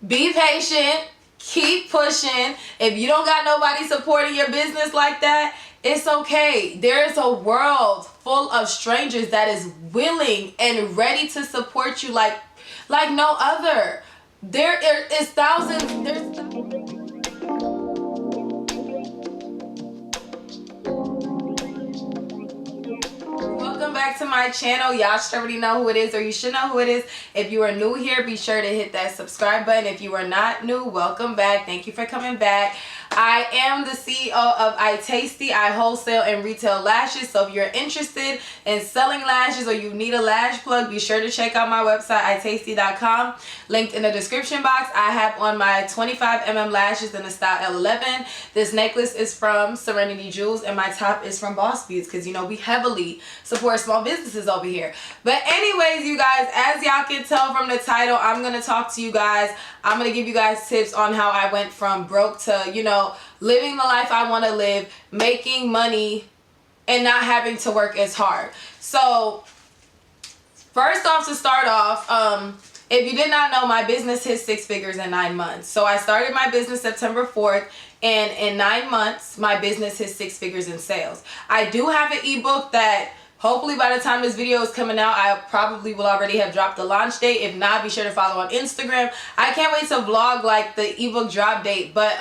Be patient. Keep pushing. If you don't got nobody supporting your business like that, it's okay. There is a world full of strangers that is willing and ready to support you like no other. There is thousands. Welcome back to my channel. Y'all should already know who it is, or you should know who it is. If you are new here, be sure to hit that subscribe button. If you are not new, welcome back. Thank you for coming back. I am the CEO of iyetasti. I wholesale and retail lashes. So if you're interested in selling lashes or you need a lash plug, be sure to check out my website, iyetasti.com. Linked in the description box. I have on my 25mm lashes in the style L11. This necklace is from Serenity Jewels, and my top is from Boss Beads, because you know we heavily support small businesses over here. But anyways, you guys, as y'all can tell from the title, I'm gonna talk to you guys. I'm gonna give you guys tips on how I went from broke to, you know, living the life I want to live, making money, and not having to work as hard. So first off, to start off, if you did not know, my business hit 6 figures in 9 months. So I started my business September 4th, and in 9 months, my business hit 6 figures in sales. I do have an ebook that hopefully by the time this video is coming out, I probably will already have dropped the launch date. If not, be sure to follow on Instagram. I can't wait to vlog like the ebook drop date, but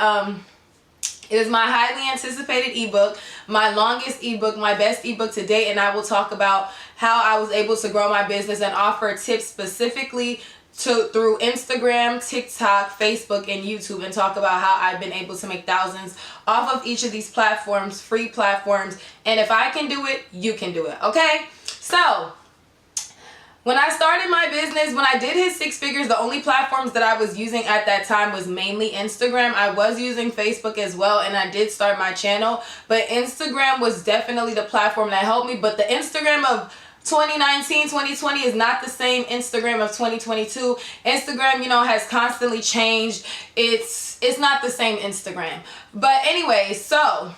it is my highly anticipated ebook, my longest ebook, my best ebook to date, and I will talk about how I was able to grow my business and offer tips specifically through Instagram, TikTok, Facebook, and YouTube, and talk about how I've been able to make thousands off of each of these platforms, free platforms. And if I can do it, you can do it, okay? So when I started my business, when I did hit 6 figures, the only platforms that I was using at that time was mainly Instagram. I was using Facebook as well, and I did start my channel, but Instagram was definitely the platform that helped me. But the Instagram of 2019, 2020 is not the same Instagram of 2022. Instagram, you know, has constantly changed. It's not the same Instagram. But anyway, so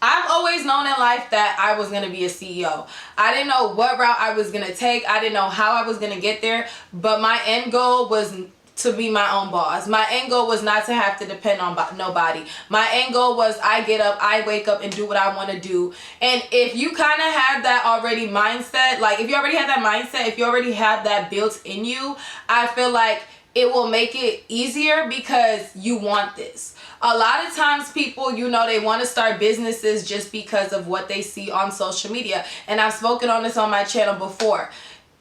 I've always known in life that I was going to be a CEO. I didn't know what route I was going to take. I didn't know how I was going to get there. But my end goal was to be my own boss. My end goal was not to have to depend on nobody. My end goal was I get up, I wake up and do what I want to do. And if you kind of have that already mindset, like if you already have that mindset, if you already have that built in you, I feel like it will make it easier because you want this. A lot of times people, you know, they want to start businesses just because of what they see on social media. And I've spoken on this on my channel before.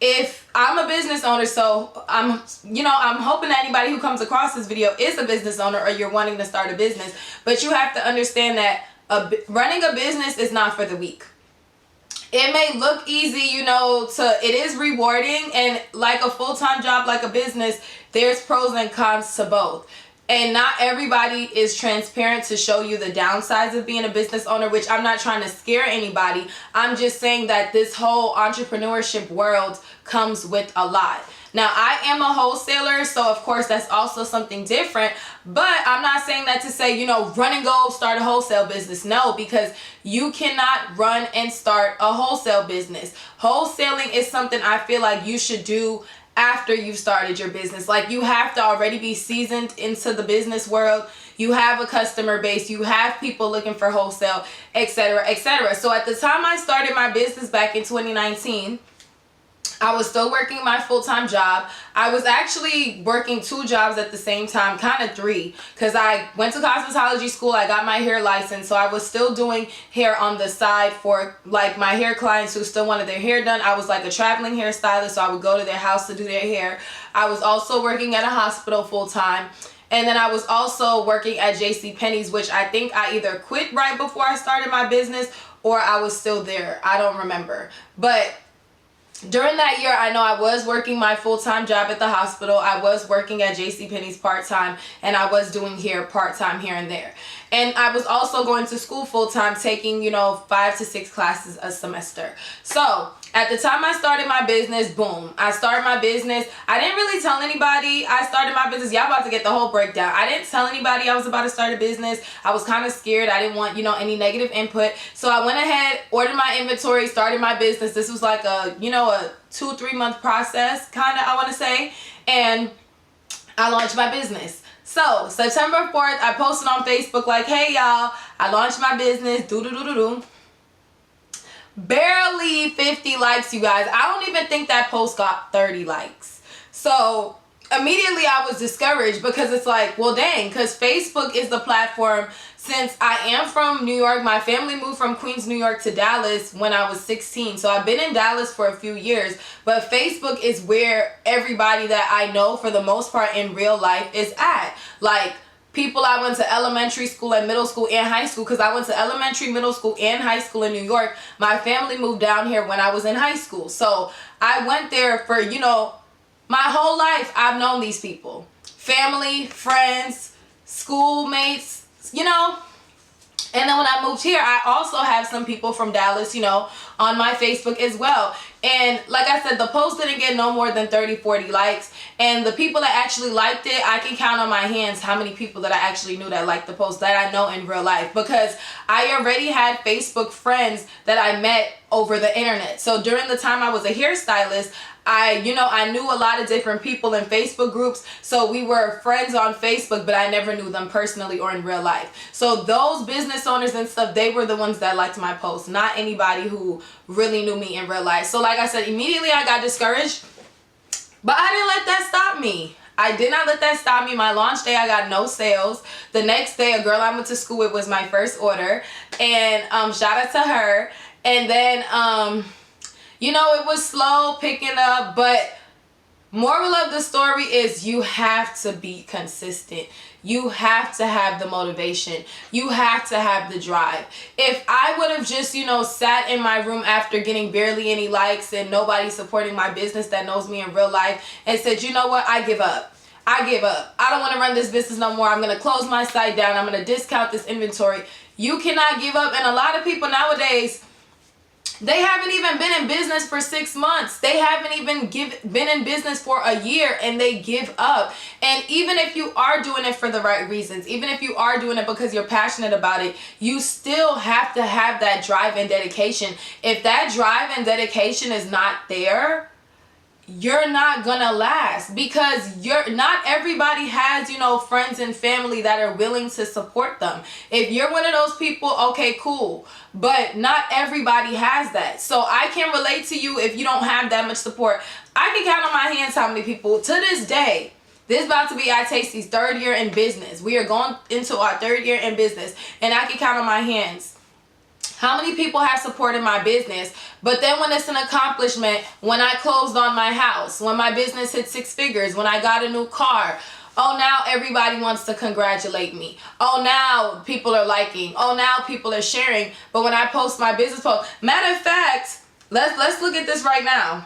If I'm a business owner, so I'm hoping that anybody who comes across this video is a business owner or you're wanting to start a business, but you have to understand that running a business is not for the weak. It may look easy, you know, it is rewarding, and like a full-time job, like a business, there's pros and cons to both. And not everybody is transparent to show you the downsides of being a business owner, which I'm not trying to scare anybody. I'm just saying that this whole entrepreneurship world comes with a lot. Now, I am a wholesaler, so of course that's also something different, but I'm not saying that to say, you know, run and go start a wholesale business. No, because you cannot run and start a wholesale business. Wholesaling is something I feel like you should do after you've started your business. Like, you have to already be seasoned into the business world. You have a customer base, you have people looking for wholesale, etc., etc. So at the time I started my business back in 2019, I was still working my full-time job. I was actually working 2 jobs at the same time, kind of 3, because I went to cosmetology school, I got my hair license, so I was still doing hair on the side for like my hair clients who still wanted their hair done. I was like a traveling hairstylist, so I would go to their house to do their hair. I was also working at a hospital full-time. And then I was also working at JCPenney's, which I think I either quit right before I started my business or I was still there. I don't remember. But during that year, I know I was working my full-time job at the hospital. I was working at JCPenney's part-time, and I was doing hair part-time here and there. And I was also going to school full-time, taking, you know, 5 to 6 classes a semester. So at the time I started my business, boom, I started my business. I didn't really tell anybody I started my business. Y'all about to get the whole breakdown. I didn't tell anybody I was about to start a business. I was kind of scared. I didn't want, you know, any negative input. So I went ahead, ordered my inventory, started my business. This was like a, you know, a 2-3 month process, kind of, I want to say. And I launched my business. So September 4th, I posted on Facebook like, hey y'all, I launched my business, do. Barely 50 likes, you guys. I don't even think that post got 30 likes. So immediately I was discouraged, because it's like, well dang, because Facebook is the platform. Since I am from New York, my family moved from Queens, New York to Dallas when I was 16. So I've been in Dallas for a few years, but Facebook is where everybody that I know for the most part in real life is at. Like people I went to elementary school and middle school and high school, because I went to elementary, middle school, and high school in New York. My family moved down here when I was in high school. So I went there for, you know, my whole life. I've known these people. Family, friends, schoolmates, you know. And then when I moved here, I also have some people from Dallas, you know, on my Facebook as well. And like I said, the post didn't get no more than 30, 40 likes. And the people that actually liked it, I can count on my hands how many people that I actually knew that liked the post that I know in real life. Because I already had Facebook friends that I met over the internet. So during the time I was a hairstylist, I knew a lot of different people in Facebook groups. So we were friends on Facebook, but I never knew them personally or in real life. So those business owners and stuff, they were the ones that liked my post, not anybody who really knew me in real life. So like I said, immediately I got discouraged, but I didn't let that stop me. I did not let that stop me. My launch day, I got no sales. The next day, a girl I went to school with was my first order. And shout out to her. And then, you know, it was slow picking up, but moral of the story is you have to be consistent. You have to have the motivation. You have to have the drive. If I would have just, you know, sat in my room after getting barely any likes and nobody supporting my business that knows me in real life and said, you know what, I give up. I give up. I don't want to run this business no more. I'm going to close my site down. I'm going to discount this inventory. You cannot give up. And a lot of people nowadays, they haven't even been in business for 6 months. They haven't even been in business for a year and they give up. And even if you are doing it for the right reasons, even if you are doing it because you're passionate about it, you still have to have that drive and dedication. If that drive and dedication is not there, you're not gonna last, because not everybody has, you know, friends and family that are willing to support them. If you're one of those people, okay, cool, but not everybody has that. So I can relate to you if you don't have that much support. I can count on my hands how many people to this day. This is about to be iyetasti's 3rd year in business. We are going into our 3rd year in business, and I can count on my hands how many people have supported my business. But then when it's an accomplishment, when I closed on my house, when my business hit 6 figures, when I got a new car, oh, now everybody wants to congratulate me. Oh, now people are liking. Oh, now people are sharing. But when I post my business post, matter of fact, let's look at this right now.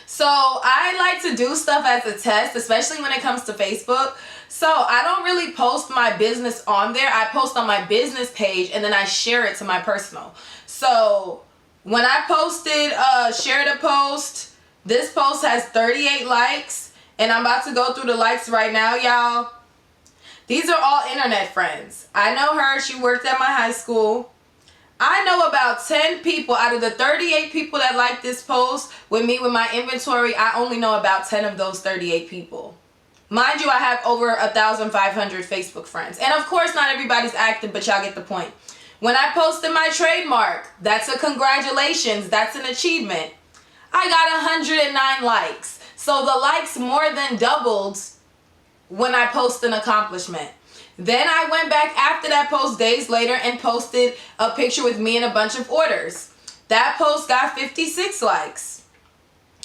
So I like to do stuff as a test, especially when it comes to Facebook. So I don't really post my business on there. I post on my business page and then I share it to my personal. So when I posted, shared a post, this post has 38 likes, and I'm about to go through the likes right now, y'all. These are all internet friends. I know her. She worked at my high school. I know about 10 people out of the 38 people that like this post with me with my inventory. I only know about 10 of those 38 people. Mind you, I have over 1,500 Facebook friends. And of course, not everybody's active, but y'all get the point. When I posted my trademark, that's a congratulations. That's an achievement. I got 109 likes. So the likes more than doubled when I post an accomplishment. Then I went back after that post days later and posted a picture with me and a bunch of orders. That post got 56 likes.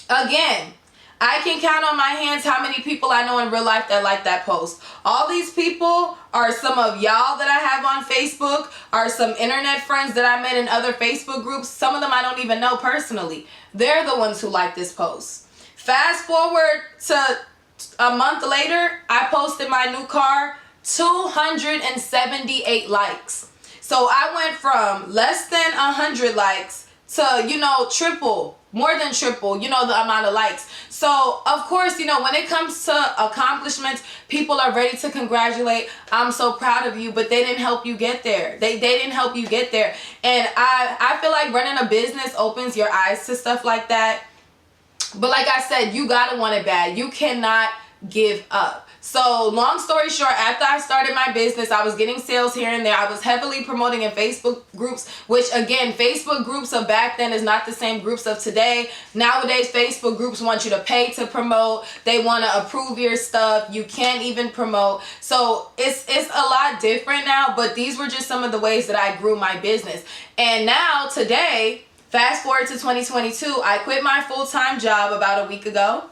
Again, I can count on my hands how many people I know in real life that like that post. All these people are some of y'all that I have on Facebook, are some internet friends that I met in other Facebook groups. Some of them I don't even know personally. They're the ones who like this post. Fast forward to a month later, I posted my new car, 278 likes. So I went from less than 100 likes to, you know, triple, more than triple, you know, the amount of likes. So of course, you know, when it comes to accomplishments, people are ready to congratulate. I'm so proud of you, but they didn't help you get there. They didn't help you get there. And I feel like running a business opens your eyes to stuff like that. But like I said, you gotta want it bad. You cannot give up. So long story short, after I started my business, I was getting sales here and there. I was heavily promoting in Facebook groups, which again, Facebook groups of back then is not the same groups of today. Nowadays, Facebook groups want you to pay to promote. They want to approve your stuff. You can't even promote. So it's a lot different now, but these were just some of the ways that I grew my business. And now today, fast forward to 2022, I quit my full-time job about a week ago.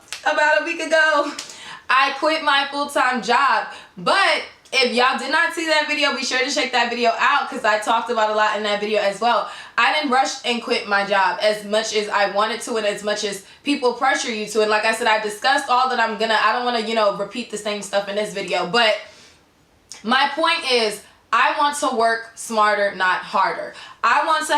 I quit my full-time job. But if y'all did not see that video, be sure to check that video out because I talked about a lot in that video as well. I didn't rush and quit my job as much as I wanted to and as much as people pressure you to. And like I said, I discussed all that I don't want to, repeat the same stuff in this video. But my point is, I want to work smarter, not harder. I wanted to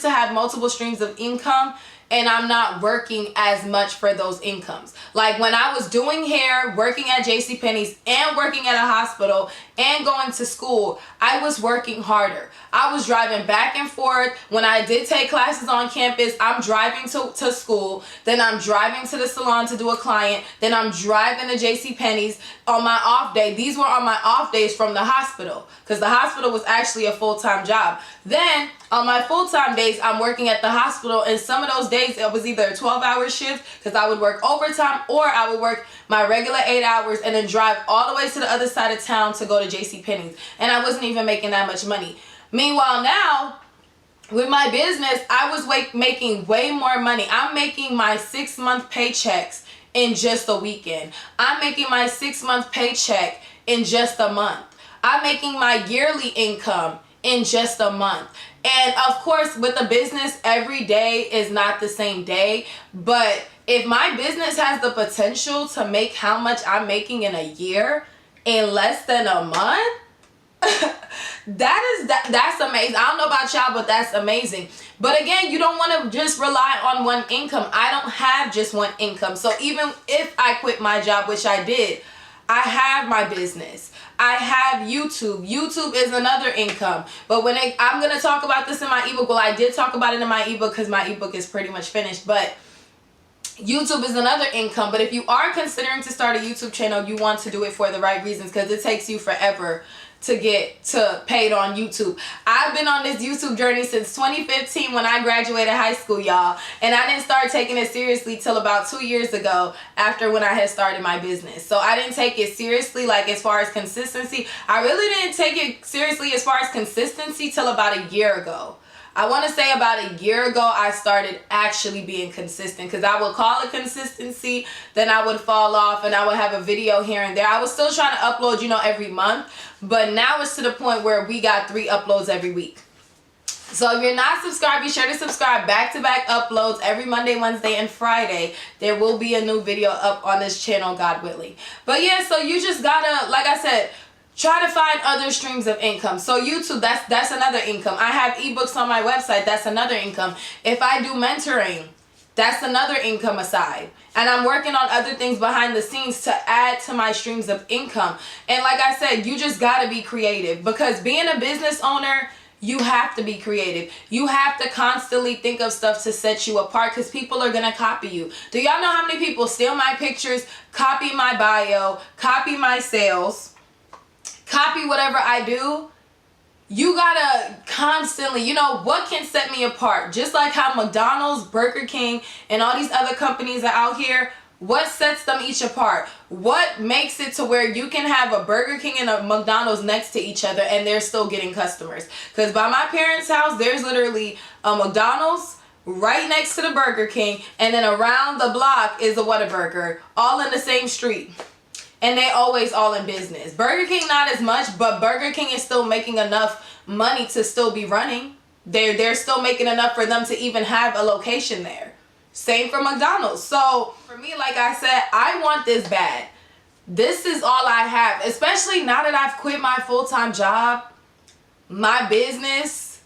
have multiple streams of income, and I'm not working as much for those incomes. Like when I was doing hair, working at JCPenney's and working at a hospital and going to school, I was working harder. I was driving back and forth. When I did take classes on campus, I'm driving to school. Then I'm driving to the salon to do a client. Then I'm driving to JCPenney's on my off day. These were on my off days from the hospital because the hospital was actually a full-time job. Then on my full-time days, I'm working at the hospital, and some of those days it was either a 12-hour shift because I would work overtime, or I would work my regular 8 hours and then drive all the way to the other side of town to go to JCPenney's, and I wasn't even making that much money. Meanwhile, now with my business, I was making way more money. I'm making my 6-month paychecks in just a weekend. I'm making my 6-month paycheck in just a month. I'm making my yearly income in just a month. And of course, with a business, every day is not the same day. But if my business has the potential to make how much I'm making in a year in less than a month, that's amazing. I don't know about y'all, but that's amazing. But again, you don't want to just rely on one income. I don't have just one income. So even if I quit my job, which I did, I have my business. I have YouTube. YouTube is another income. But I'm going to talk about this in my ebook. Well, I did talk about it in my ebook because my ebook is pretty much finished. But YouTube is another income. But if you are considering to start a YouTube channel, you want to do it for the right reasons because it takes you forever to get to paid on YouTube. I've been on this YouTube journey since 2015 when I graduated high school, y'all. And I didn't start taking it seriously till about 2 years ago after when I had started my business. So I didn't take it seriously, like as far as consistency. I really didn't take it seriously as far as consistency till about a year ago. I want to say about a year ago, I started actually being consistent because I would call it consistency, then I would fall off and I would have a video here and there. I was still trying to upload, every month, but now it's to the point where we got 3 uploads every week. So if you're not subscribed, be sure to subscribe. Back-to-back uploads every Monday, Wednesday, and Friday. There will be a new video up on this channel, God willing. But yeah, so you just gotta, like I said, try to find other streams of income. So YouTube, that's another income. I have ebooks on my website. That's another income. If I do mentoring, that's another income aside. And I'm working on other things behind the scenes to add to my streams of income. And like I said, you just got to be creative because being a business owner, you have to be creative. You have to constantly think of stuff to set you apart because people are going to copy you. Do y'all know how many people steal my pictures, copy my bio, copy my sales, copy whatever I do? You gotta constantly, what can set me apart? Just like how McDonald's, Burger King, and all these other companies are out here, what sets them each apart? What makes it to where you can have a Burger King and a McDonald's next to each other and they're still getting customers? Because by my parents' house, there's literally a McDonald's right next to the Burger King, and then around the block is a Whataburger, all in the same street. And they always all in business. Burger King not as much, but Burger King is still making enough money to still be running. They're still making enough for them to even have a location there. Same for McDonald's. So for me, like I said, I want this bad. This is all I have, especially now that I've quit my full-time job, my business,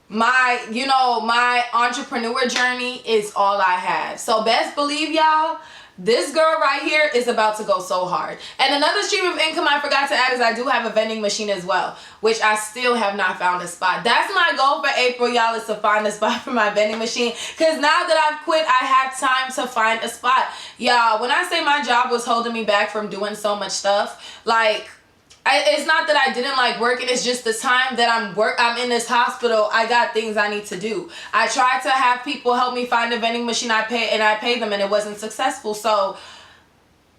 my entrepreneur journey is all I have. So best believe, y'all, This girl right here is about to go so hard. And another stream of income I forgot to add is I do have a vending machine as well, which I still have not found a spot. That's my goal for April, y'all, is to find a spot for my vending machine. Because now that I've quit, I have time to find a spot. Y'all, when I say my job was holding me back from doing so much stuff, like, it's not that I didn't like working, it's just the time that I'm in this hospital, I got things I need to do. I tried to have people help me find a vending machine, I paid them, and it wasn't successful. So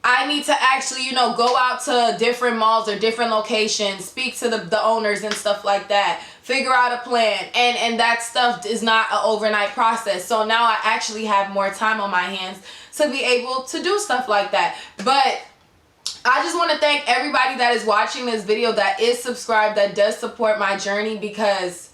I need to actually, you know, go out to different malls or different locations, speak to the owners and stuff like that, figure out a plan, and that stuff is not an overnight process. So now I actually have more time on my hands to be able to do stuff like that. But I just want to thank everybody that is watching this video, that is subscribed, that does support my journey, because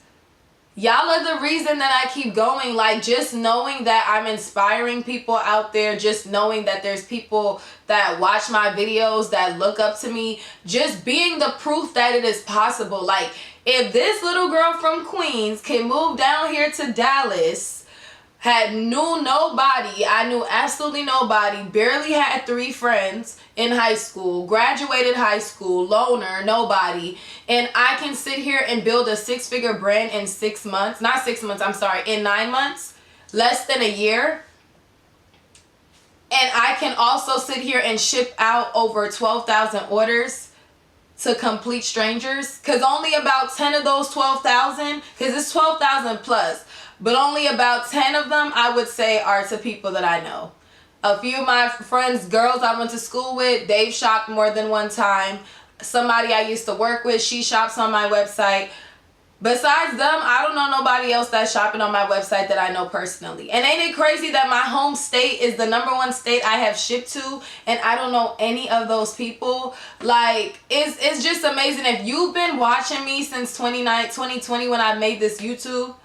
y'all are the reason that I keep going. Like, just knowing that I'm inspiring people out there, just knowing that there's people that watch my videos, that look up to me, just being the proof that it is possible. Like, if this little girl from Queens can move down here to Dallas, knew nobody, I knew absolutely nobody, barely had 3 friends in high school, graduated high school, loner, nobody, and I can sit here and build a 6-figure brand in 6 months, not 6 months, I'm sorry, in 9 months, less than a year. And I can also sit here and ship out over 12,000 orders to complete strangers, because only about 10 of those 12,000, because it's 12,000 plus, but only about 10 of them I would say are to people that I know. A few of my friends, girls I went to school with, they've shopped more than one time. Somebody I used to work with, she shops on my website. Besides them, I don't know nobody else that's shopping on my website that I know personally. And ain't it crazy that my home state is the #1 state I have shipped to, and I don't know any of those people? Like, it's just amazing. If you've been watching me since 2020 when I made this YouTube,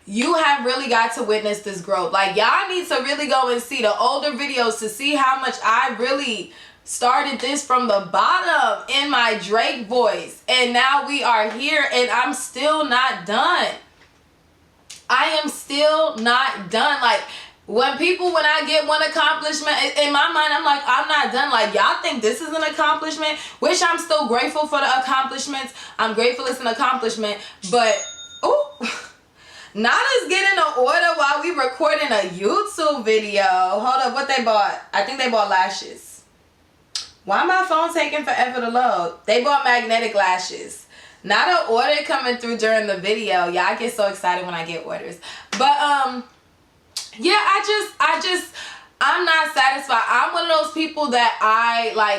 you have really got to witness this growth. Like, y'all need to really go and see the older videos to see how much I really started this from the bottom in my Drake voice. And now we are here, and I'm still not done. I am still not done. Like, when I get one accomplishment, in my mind, I'm like, I'm not done. Like, y'all think this is an accomplishment? Which I'm still grateful for the accomplishments. I'm grateful it's an accomplishment. But, ooh. Nada's getting an order while we recording a YouTube video. Hold up, what they bought? I think they bought lashes. Why my phone taking forever to load? They bought magnetic lashes. Not an order coming through during the video. Yeah, I get so excited when I get orders. But yeah, I'm not satisfied. I'm one of those people that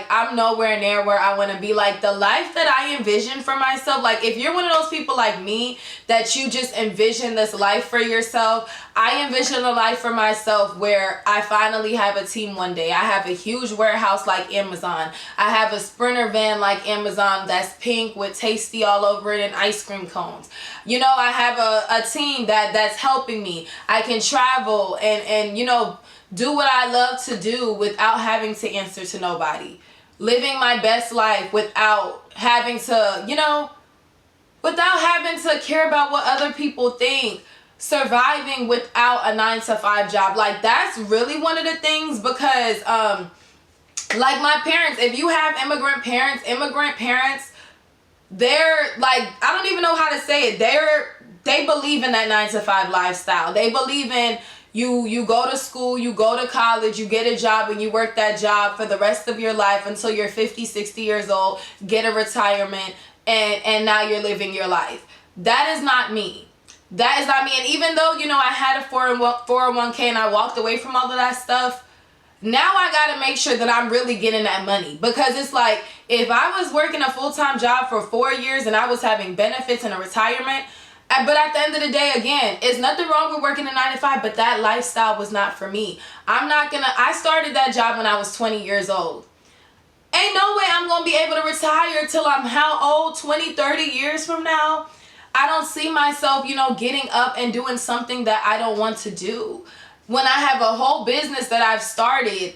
I'm nowhere near where I want to be. Like, the life that I envision for myself, like, if you're one of those people like me that you just envision this life for yourself, I envision a life for myself where I finally have a team one day. I have a huge warehouse like Amazon. I have a Sprinter van like Amazon that's pink with Tasty all over it and ice cream cones. You know, I have a team that's helping me. I can travel and you know, do what I love to do without having to answer to nobody. Living my best life without having to, you know, without having to care about what other people think. Surviving without a 9-to-5 job. Like, that's really one of the things, because like my parents, if you have immigrant parents, they're like, I don't even know how to say it. They believe in that 9-to-5 lifestyle. They believe in you go to school, you go to college, you get a job, and you work that job for the rest of your life until you're 50, 60 years old, get a retirement, and now you're living your life. That is not me. That is not me. And even though, you know, I had a 401k and I walked away from all of that stuff, now I got to make sure that I'm really getting that money. Because it's like, if I was working a full-time job for 4 years and I was having benefits and a retirement, but at the end of the day, again, it's nothing wrong with working a 9-to-5, but that lifestyle was not for me. I started that job when I was 20 years old. Ain't no way I'm going to be able to retire till I'm how old? 20, 30 years from now? I don't see myself, you know, getting up and doing something that I don't want to do. When I have a whole business that I've started,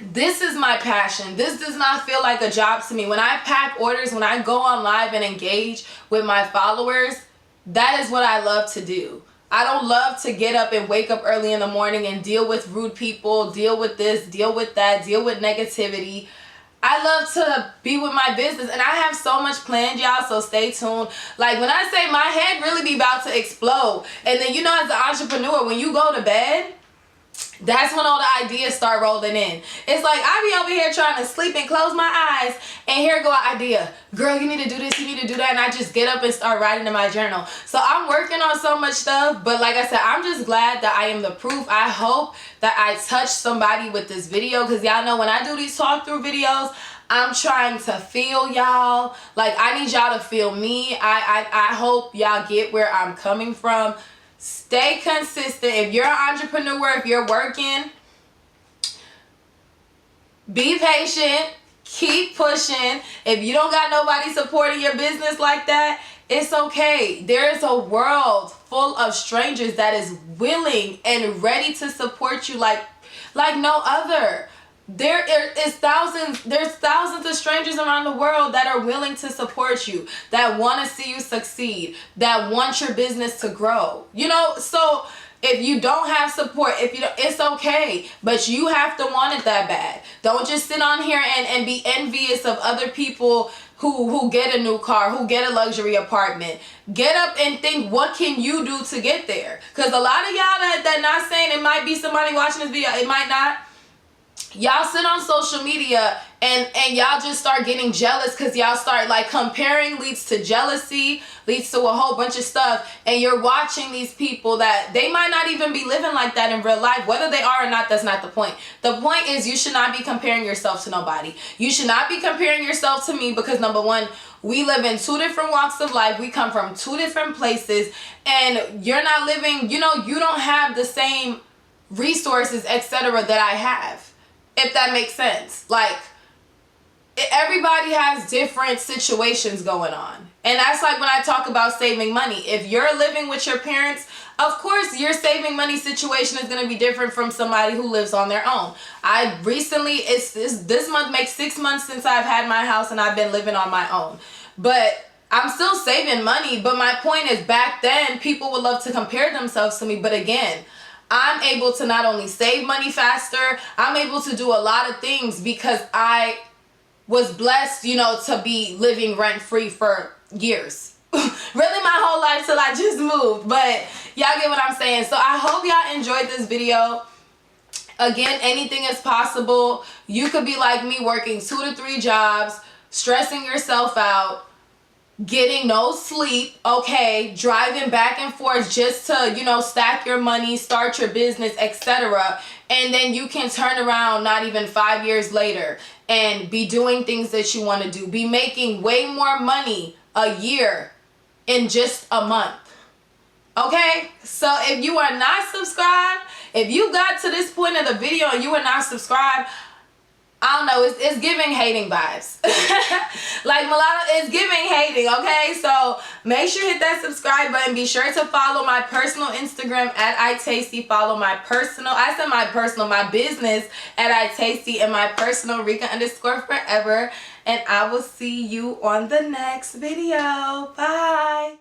this is my passion. This does not feel like a job to me. When I pack orders, when I go on live and engage with my followers, that is what I love to do. I don't love to get up and wake up early in the morning and deal with rude people, deal with this, deal with that, deal with negativity. I love to be with my business, and I have so much planned, y'all, so stay tuned. Like, when I say my head really be about to explode, and then, you know, as an entrepreneur, when you go to bed, that's when all the ideas start rolling in. It's like I be over here trying to sleep and close my eyes, and here go an idea. Girl, you need to do this, you need to do that, and I just get up and start writing in my journal. So I'm working on so much stuff, but like I said, I'm just glad that I am the proof. I hope that I touched somebody with this video, because y'all know when I do these talk through videos, I'm trying to feel y'all. Like, I need y'all to feel me. I hope y'all get where I'm coming from. Stay consistent. If you're an entrepreneur, if you're working, be patient. Keep pushing. If you don't got nobody supporting your business like that, it's okay. There is a world full of strangers that is willing and ready to support you like no other. There's thousands of strangers around the world that are willing to support you, that want to see you succeed, that want your business to grow. You know, so if you don't have support, it's okay, but you have to want it that bad. Don't just sit on here and be envious of other people who get a new car, who get a luxury apartment. Get up and think, what can you do to get there? Because a lot of y'all that not saying, it might be somebody watching this video, it might not. Y'all sit on social media and y'all just start getting jealous, because y'all start, like, comparing leads to jealousy, leads to a whole bunch of stuff, and you're watching these people that they might not even be living like that in real life. Whether they are or not, that's not the point. The point is, you should not be comparing yourself to nobody. You should not be comparing yourself to me, because number one, we live in two different walks of life. We come from two different places, and you're not living, you know, you don't have the same resources, etc., that I have. If that makes sense. Like, everybody has different situations going on. And that's like when I talk about saving money. If you're living with your parents, of course your saving money situation is going to be different from somebody who lives on their own. I recently, this month makes 6 months since I've had my house and I've been living on my own. But I'm still saving money. But my point is, back then people would love to compare themselves to me. But again, I'm able to not only save money faster, I'm able to do a lot of things because I was blessed, you know, to be living rent-free for years. Really my whole life till I just moved. But y'all get what I'm saying. So I hope y'all enjoyed this video. Again, anything is possible. You could be like me, working 2 to 3 jobs, stressing yourself out, getting no sleep, okay, driving back and forth just to, you know, stack your money, start your business, etc. And then you can turn around not even 5 years later and be doing things that you want to do, be making way more money a year in just a month. Okay, so if you are not subscribed, if you got to this point of the video and you are not subscribed, I don't know, it's giving hating vibes. Like mulatto, it's giving hating, okay? So make sure you hit that subscribe button. Be sure to follow my personal Instagram at iyetasti. Follow my personal, my business at iyetasti, and my personal Rika_forever. And I will see you on the next video. Bye.